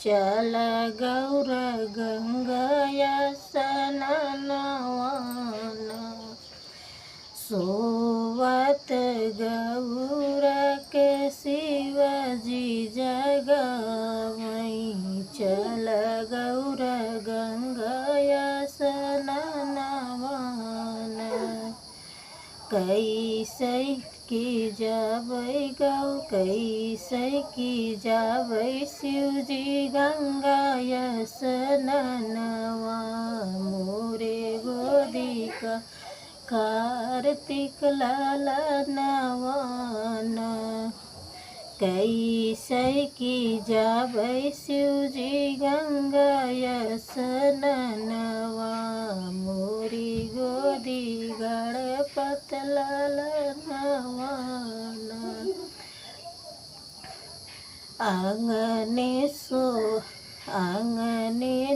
चल गौर गंगया स्नानवन। सोवत गौर के शिवजी जगावई। चल गौर गंगया स्नानवन। कैसे की जाबै गौ कैसे की जाबै शिवजी गंगाया स्नानवा। मोरे गोदी का कार्तिक लालनवन। कैसे की जाबै शिवजी गंगाया स्नानवा। मोरी गोदी गणपत लालनवन। आंगने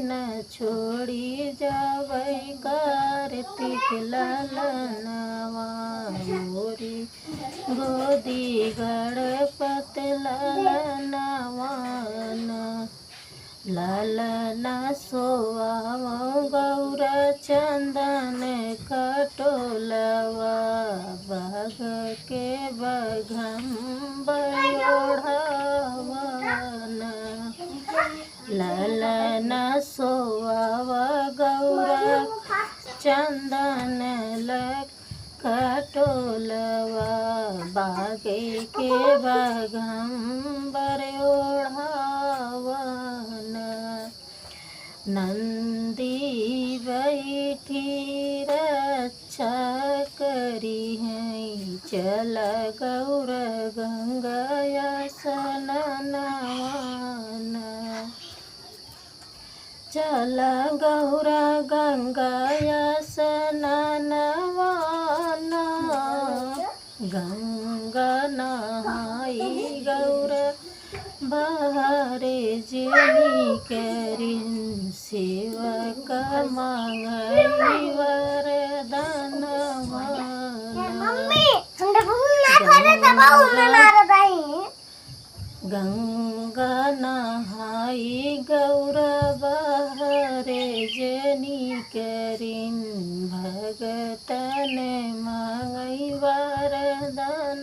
न छोड़ी जाबै कार्तिक लालनवा। मोरी गोदी गणपत लालनवन। लालना सोवाव गौर चंदन कटोलवा। बाग के बघम्बर ओढ़ावन। लालना सोवाव गौर चंदन कटोलवा। बागे के बघम्बर ओढ़ावन। नंदी बैठी रक्षा करी है। चल गौर गंगया स्नानवन। चल गौर गंगया स्नानवन। गंगा नहाई गौर बहरे जेनी करिन। सेवक मांगई वरदानवन। गंगा नहाई गौर बहरे जेनी करिन। भगतन मांगई वरदानवन।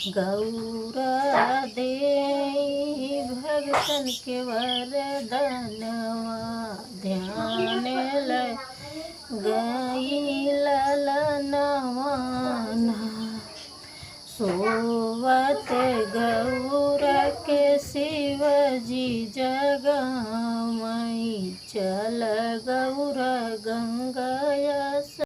गौर दे भगतन के वरदानवा। ध्यान गई लालनवन। सोवत गौर के शिवजी जगावई। चल गौर गंगा